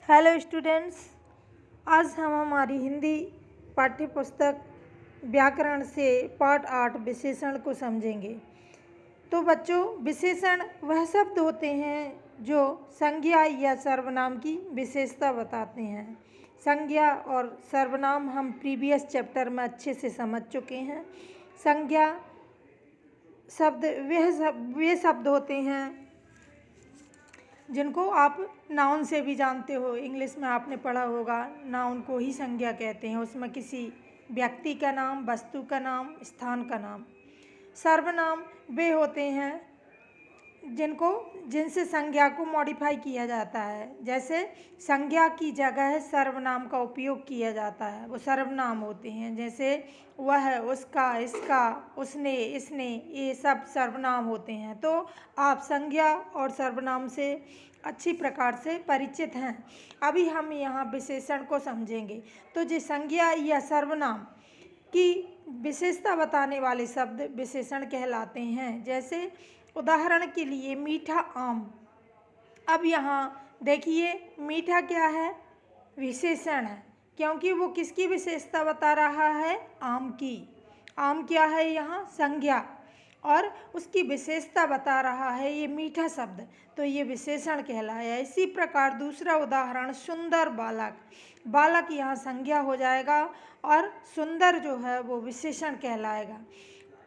Hello students, आज हम हमारी हिंदी पाठ्य पुस्तक व्याकरण से पाठ 8 विशेषण को समझेंगे। तो बच्चों, विशेषण वह शब्द होते हैं जो संज्ञा या सर्वनाम की विशेषता बताते हैं। संज्ञा और सर्वनाम हम प्रीवियस चैप्टर में अच्छे से समझ चुके हैं। संज्ञा शब्द वे शब्द होते हैं जिनको आप नाउन से भी जानते हो। इंग्लिश में आपने पढ़ा होगा, नाउन को ही संज्ञा कहते हैं। उसमें किसी व्यक्ति का नाम, वस्तु का नाम, स्थान का नाम। सर्वनाम वे होते हैं जिनसे संज्ञा को मॉडिफाई किया जाता है। जैसे संज्ञा की जगह सर्वनाम का उपयोग किया जाता है, वो सर्वनाम होते हैं। जैसे वह, उसका, इसका, उसने, इसने, ये सब सर्वनाम होते हैं। तो आप संज्ञा और सर्वनाम से अच्छी प्रकार से परिचित हैं। अभी हम यहाँ विशेषण को समझेंगे। तो जो संज्ञा या सर्वनाम की विशेषता बताने वाले शब्द विशेषण कहलाते हैं। जैसे उदाहरण के लिए मीठा आम। अब यहाँ देखिए, मीठा क्या है? विशेषण है, क्योंकि वो किसकी विशेषता बता रहा है? आम की। आम क्या है यहाँ? संज्ञा, और उसकी विशेषता बता रहा है ये मीठा शब्द, तो ये विशेषण कहलाया। इसी प्रकार दूसरा उदाहरण, सुंदर बालक। बालक यहाँ संज्ञा हो जाएगा और सुंदर जो है वो विशेषण कहलाएगा।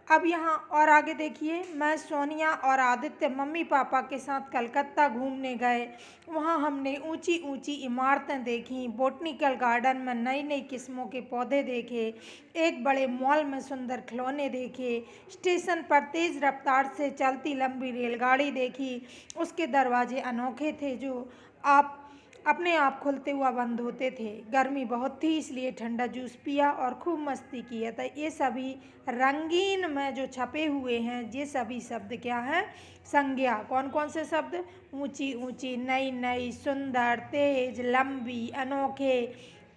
अब यहाँ और आगे देखिए, मैं, सोनिया और आदित्य मम्मी पापा के साथ कलकत्ता घूमने गए। वहाँ हमने ऊंची ऊंची इमारतें देखीं, बॉटनिकल गार्डन में नई नई किस्मों के पौधे देखे, एक बड़े मॉल में सुंदर खिलौने देखे, स्टेशन पर तेज़ रफ्तार से चलती लंबी रेलगाड़ी देखी। उसके दरवाजे अनोखे थे जो अपने आप खुलते हुआ बंद होते थे। गर्मी बहुत थी, इसलिए ठंडा जूस पिया और खूब मस्ती किया था। ये सभी रंगीन में जो छपे हुए हैं, ये सभी शब्द क्या हैं? संज्ञा। कौन कौन से शब्द? ऊंची ऊंची, नई नई, सुंदर, तेज, लंबी, अनोखे,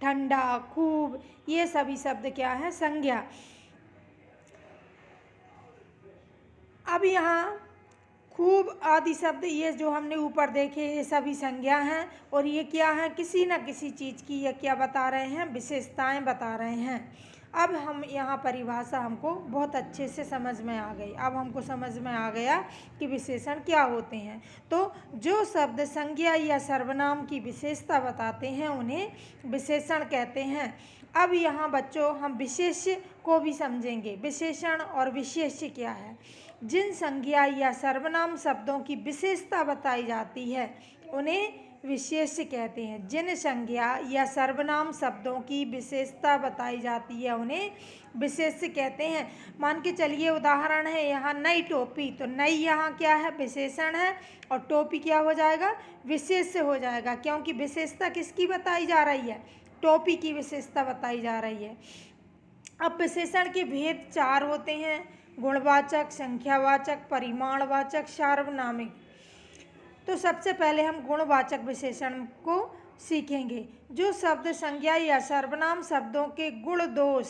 ठंडा, खूब, ये सभी शब्द क्या हैं? संज्ञा। अब यहाँ खूब आदि शब्द, ये जो हमने ऊपर देखे, ये सभी संज्ञा हैं। और ये क्या है? किसी न किसी चीज़ की ये क्या बता रहे हैं? विशेषताएं बता रहे हैं। अब हम यहाँ परिभाषा हमको बहुत अच्छे से समझ में आ गई। अब हमको समझ में आ गया कि विशेषण क्या होते हैं। तो जो शब्द संज्ञा या सर्वनाम की विशेषता बताते हैं उन्हें विशेषण कहते हैं। अब यहाँ बच्चों हम विशेष्य को भी समझेंगे। विशेषण और विशेष्य क्या है? जिन संज्ञा या सर्वनाम शब्दों की विशेषता बताई जाती है उन्हें विशेष्य कहते हैं। जिन संज्ञा या सर्वनाम शब्दों की विशेषता बताई जाती है उन्हें विशेष्य कहते हैं। मान के चलिए, उदाहरण है यहाँ नई टोपी, तो नई यहाँ क्या है? विशेषण है, और टोपी क्या हो जाएगा? विशेष्य हो जाएगा, क्योंकि विशेषता किसकी बताई जा रही है? टोपी की विशेषता बताई जा रही है। अब विशेषण के भेद 4 होते हैं: गुणवाचक, संख्यावाचक, परिमाणवाचक, सार्वनामिक। तो सबसे पहले हम गुणवाचक विशेषण को सीखेंगे। जो शब्द संज्ञा या सर्वनाम शब्दों के गुण दोष,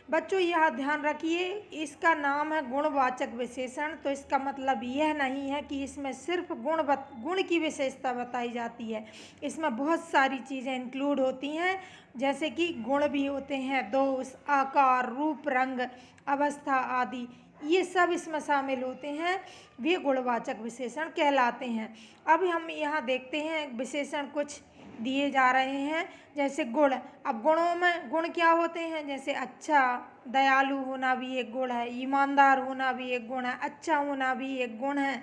बच्चों यह ध्यान रखिए, इसका नाम है गुणवाचक विशेषण। तो इसका मतलब यह नहीं है कि इसमें सिर्फ गुण की विशेषता बताई जाती है। इसमें बहुत सारी चीज़ें इंक्लूड होती हैं, जैसे कि गुण भी होते हैं, दोष, आकार, रूप, रंग, अवस्था आदि, ये सब इसमें शामिल होते हैं। वे गुणवाचक विशेषण कहलाते हैं। अब हम यहाँ देखते हैं विशेषण कुछ दिए जा रहे हैं। जैसे गुण। अब गुणों में गुण क्या होते हैं? जैसे अच्छा, दयालु होना भी एक गुण है, ईमानदार होना भी एक गुण है, अच्छा होना भी एक गुण है।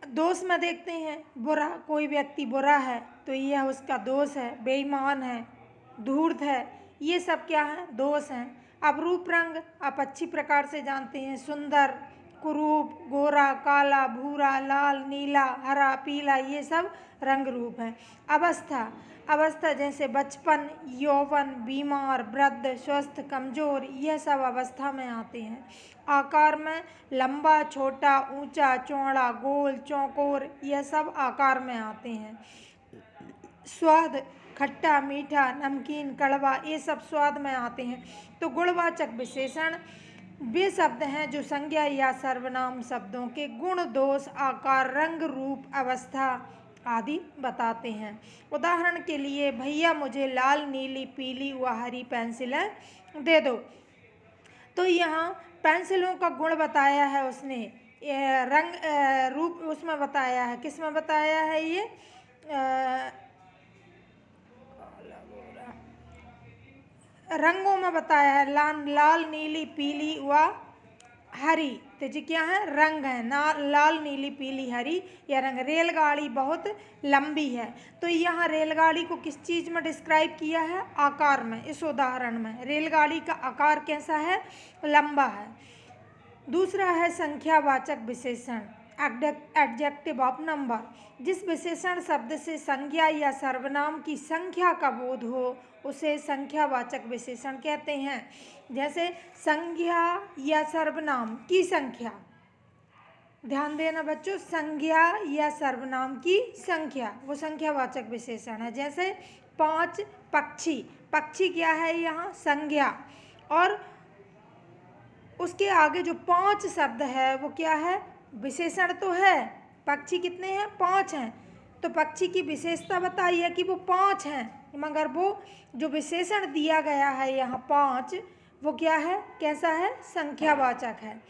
दोष में देखते हैं, बुरा, कोई व्यक्ति बुरा है तो यह उसका दोष है, बेईमान है, धूर्त है, ये सब क्या है? दोष हैं। अब रूप रंग आप अच्छी प्रकार से जानते हैं, सुंदर, कुरूप, गोरा, काला, भूरा, लाल, नीला, हरा, पीला, ये सब रंग रूप हैं। अवस्था। अवस्था जैसे बचपन, यौवन, बीमार, वृद्ध, स्वस्थ, कमजोर, यह सब अवस्था में आते हैं। आकार में लंबा, छोटा, ऊंचा, चौड़ा, गोल, चौकोर, यह सब आकार में आते हैं। स्वाद, खट्टा, मीठा, नमकीन, कड़वा, ये सब स्वाद में आते हैं। तो गुणवाचक विशेषण वे शब्द हैं जो संज्ञा या सर्वनाम शब्दों के गुण, दोष, आकार, रंग, रूप, अवस्था आदि बताते हैं। उदाहरण के लिए, भैया मुझे लाल, नीली, पीली व हरी पेंसिलें दे दो। तो यहाँ पेंसिलों का गुण बताया है उसने, रंग रूप उसमें बताया है। किस में बताया है ये? रंगों में बताया है, लाल, नीली, पीली व हरी। तो जी क्या है? रंग है ना, लाल, नीली, पीली, हरी या रंग। रेलगाड़ी बहुत लंबी है। तो यहाँ रेलगाड़ी को किस चीज़ में डिस्क्राइब किया है? आकार में। इस उदाहरण में रेलगाड़ी का आकार कैसा है? लंबा है। दूसरा है संख्यावाचक विशेषण, एडजेक्टिव ऑफ नंबर। जिस विशेषण शब्द से संज्ञा या सर्वनाम की संख्या का बोध हो उसे संख्यावाचक विशेषण कहते हैं। जैसे संज्ञा या सर्वनाम की संख्या, ध्यान देना बच्चों, संज्ञा या सर्वनाम की संख्या वो संख्यावाचक विशेषण है। जैसे 5 पक्षी, पक्षी क्या है यहाँ? संज्ञा। और उसके आगे जो 5 शब्द है वो क्या है? विशेषण तो है। पक्षी कितने हैं? 5 हैं। तो पक्षी की विशेषता बताइए कि वो 5 हैं, मगर वो जो विशेषण दिया गया है यहाँ 5, वो क्या है? कैसा है? संख्यावाचक है।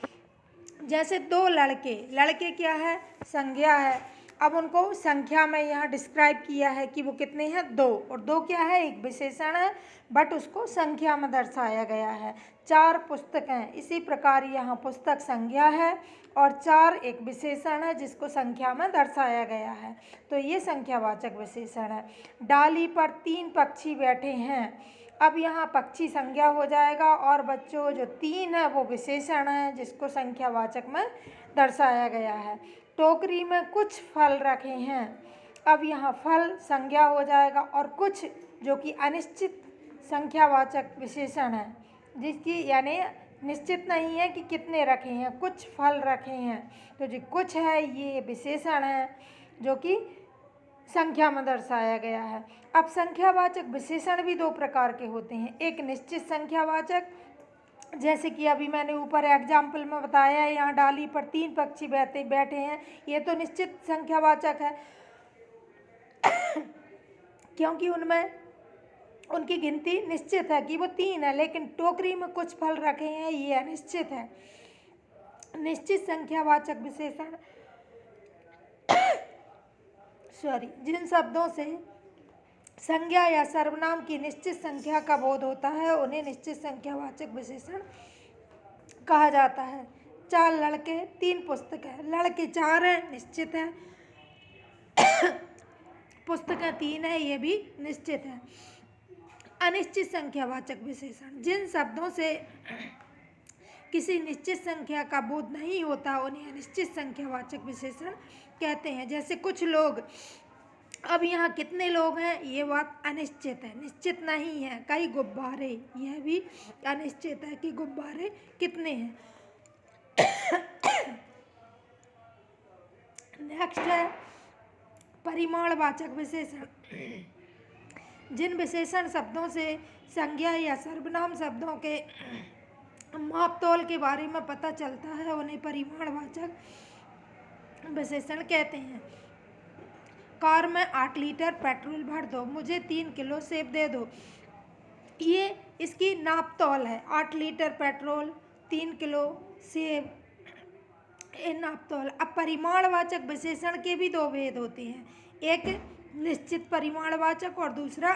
जैसे 2 लड़के, लड़के क्या है? संज्ञा है। अब उनको संख्या में यहाँ डिस्क्राइब किया है कि वो कितने हैं? 2। और 2 क्या है? एक विशेषण है, बट उसको संख्या में दर्शाया गया है। 4 पुस्तकें, इसी प्रकार यहाँ पुस्तक संज्ञा है और 4 एक विशेषण है जिसको संख्या में दर्शाया गया है। तो ये संख्यावाचक विशेषण है। डाली पर 3 पक्षी बैठे हैं। अब यहाँ पक्षी संज्ञा हो जाएगा और बच्चों जो 3 है वो विशेषण है जिसको संख्यावाचक में दर्शाया गया है। टोकरी में कुछ फल रखे हैं। अब यहाँ फल संज्ञा हो जाएगा और कुछ जो कि अनिश्चित संख्यावाचक विशेषण है, जिसकी यानी निश्चित नहीं है कि कितने रखे हैं, कुछ फल रखे हैं। तो जो कुछ है ये विशेषण है जो कि संख्या में दर्शाया गया है। अब संख्यावाचक विशेषण भी 2 प्रकार के होते हैं। एक निश्चित संख्यावाचक, जैसे कि अभी मैंने ऊपर एग्जाम्पल में बताया है, यहाँ डाली पर 3 पक्षी बैठे हैं, ये तो निश्चित संख्यावाचक है क्योंकि उनमें उनकी गिनती निश्चित है कि वो 3 है। लेकिन टोकरी में कुछ फल रखे हैं ये अनिश्चित है। निश्चित संख्यावाचक विशेषण जिन शब्दों से संज्ञा या सर्वनाम की निश्चित संख्या का बोध होता है उन्हें निश्चित संख्यावाचक विशेषण कहा जाता है। 4 लड़के 3 पुस्तकें, लड़के 4 हैं, निश्चित है। पुस्तकें 3 है, ये भी निश्चित है। अनिश्चित संख्यावाचक विशेषण, जिन शब्दों से किसी निश्चित संख्या का बोध नहीं होता उन्हें अनिश्चित संख्यावाचक विशेषण कहते हैं। जैसे कुछ लोग, अब यहाँ कितने लोग हैं ये बात अनिश्चित है, निश्चित नहीं है। कई गुब्बारे, यह भी अनिश्चित है कि गुब्बारे कितने हैं। नेक्स्ट है परिमाणवाचक विशेषण, जिन विशेषण शब्दों से संज्ञा या सर्वनाम शब्दों के मापतोल के बारे में पता चलता है उन्हें परिमाणवाचक विशेषण कहते हैं। कार में 8 लीटर पेट्रोल भर दो, मुझे 3 किलो सेब दे दो। ये इसकी नापतोल है। 8 लीटर पेट्रोल, 3 किलो सेब, ये नापतोल। अब परिमाणवाचक विशेषण के भी 2 भेद होते हैं, एक निश्चित परिमाणवाचक और दूसरा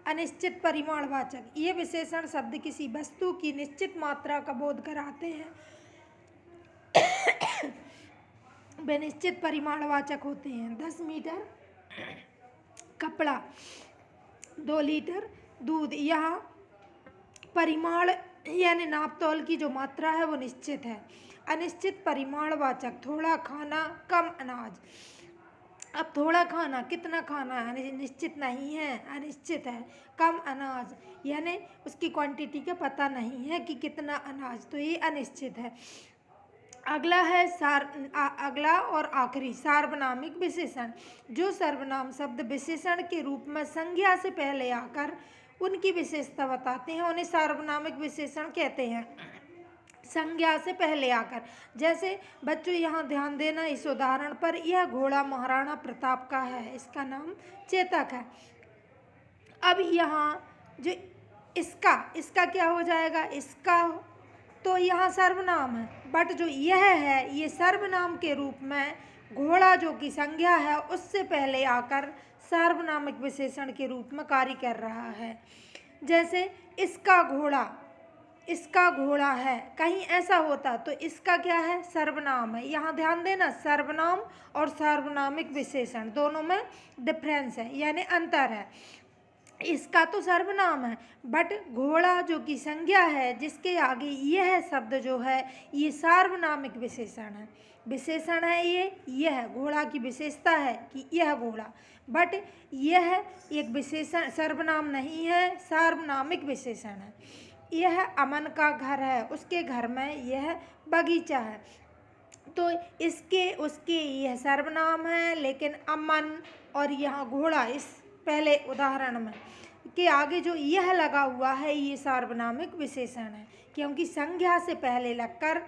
अनिश्चित परिमाणवाचक। ये विशेषण शब्द किसी वस्तु की निश्चित मात्रा का बोध कराते हैं। वे निश्चित परिमाणवाचक होते हैं। 10 मीटर कपड़ा, 2 लीटर दूध। यहाँ परिमाण यानी नापतोल की जो मात्रा है वो निश्चित है। अनिश्चित परिमाणवाचक, थोड़ा खाना, कम अनाज। अब थोड़ा खाना, कितना खाना है, निश्चित नहीं है, अनिश्चित है। कम अनाज यानी उसकी क्वांटिटी का पता नहीं है कि कितना अनाज, तो ये अनिश्चित है। अगला है अगला और आखिरी सार्वनामिक विशेषण, जो सर्वनाम शब्द विशेषण के रूप में संज्ञा से पहले आकर उनकी विशेषता बताते हैं उन्हें सार्वनामिक विशेषण कहते हैं। संज्ञा से पहले आकर। जैसे बच्चों यहाँ ध्यान देना इस उदाहरण पर, यह घोड़ा महाराणा प्रताप का है, इसका नाम चेतक है। अब यहाँ जो इसका क्या हो जाएगा, इसका तो यहाँ सर्वनाम है, बट जो यह है ये सर्वनाम के रूप में घोड़ा जो कि संज्ञा है उससे पहले आकर सार्वनामिक विशेषण के रूप में कार्य कर रहा है। जैसे इसका घोड़ा है, कहीं ऐसा होता तो इसका क्या है, सर्वनाम है। यहाँ ध्यान देना, सर्वनाम और सार्वनामिक विशेषण दोनों में डिफरेंस है, यानी अंतर है। इसका तो सर्वनाम है, बट घोड़ा जो कि संज्ञा है जिसके आगे यह शब्द जो है ये सार्वनामिक विशेषण है। यह घोड़ा की विशेषता है कि यह घोड़ा, बट यह एक विशेषण सर्वनाम नहीं है, सार्वनामिक विशेषण है। यह अमन का घर है, उसके घर में यह बगीचा है, तो इसके उसके यह सर्वनाम है, लेकिन अमन और यहाँ घोड़ा इस पहले उदाहरण में के आगे जो यह लगा हुआ है ये सार्वनामिक विशेषण है, क्योंकि संज्ञा से पहले लगकर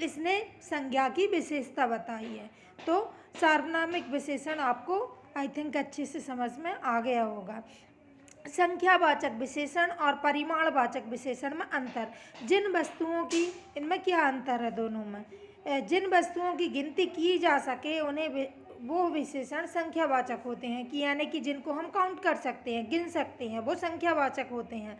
इसने संज्ञा की विशेषता बताई है। तो सार्वनामिक विशेषण आपको आई थिंक अच्छे से समझ में आ गया होगा। संख्यावाचक विशेषण और परिमाणवाचक विशेषण में अंतर। जिन वस्तुओं की, इनमें क्या अंतर है दोनों में, जिन वस्तुओं की गिनती की जा सके उन्हें वो विशेषण संख्यावाचक होते हैं, कि यानी कि जिनको हम काउंट कर सकते हैं, गिन सकते हैं, वो संख्यावाचक होते हैं।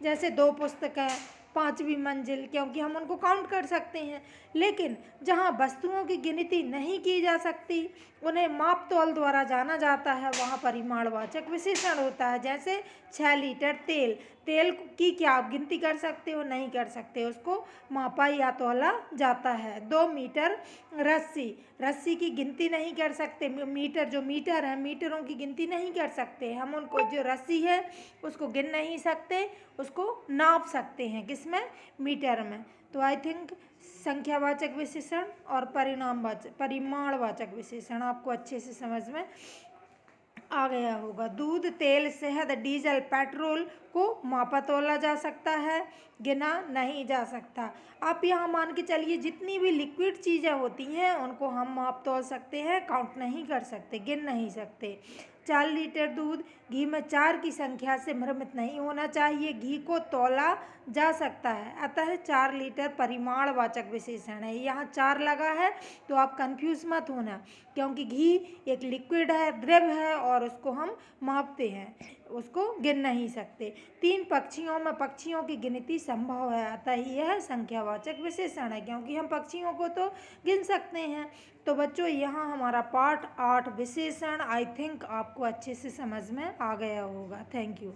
जैसे 2 पुस्तकें, 5वीं मंजिल, क्योंकि हम उनको काउंट कर सकते हैं। लेकिन जहाँ वस्तुओं की गिनती नहीं की जा सकती, उन्हें माप तौल द्वारा जाना जाता है, वहाँ परिमाणवाचक विशेषण होता है। जैसे 6 लीटर तेल की क्या आप गिनती कर सकते हो, नहीं कर सकते, उसको मापा या तौला जाता है। 2 मीटर रस्सी की गिनती नहीं कर सकते, मीटर है, मीटरों की गिनती नहीं कर सकते हम, उनको जो रस्सी है उसको गिन नहीं सकते, उसको नाप सकते हैं, किसमें, मीटर में। तो आई थिंक संख्यावाचक विशेषण और परिमाणवाचक विशेषण आपको अच्छे से समझ में आ गया होगा। दूध, तेल, शहद, डीजल, पेट्रोल को मापा तौला जा सकता है, गिना नहीं जा सकता। आप यहाँ मान के चलिए जितनी भी लिक्विड चीज़ें होती हैं उनको हम माप तौल सकते हैं, काउंट नहीं कर सकते, गिन नहीं सकते। 4 लीटर दूध, घी में 4 की संख्या से भ्रमित नहीं होना चाहिए, घी को तौला जा सकता है, अतः 4 लीटर परिमाणवाचक विशेषण है। यहाँ 4 लगा है तो आप कंफ्यूज मत होना, क्योंकि घी एक लिक्विड है, द्रव है, और उसको हम मापते हैं, उसको गिन नहीं सकते। 3 पक्षियों में पक्षियों की गिनती संभव है, अतः यह संख्यावाचक विशेषण है, क्योंकि हम पक्षियों को तो गिन सकते हैं। तो बच्चों यहाँ हमारा पार्ट 8 विशेषण आई थिंक आपको अच्छे से समझ में आ गया होगा। Thank you.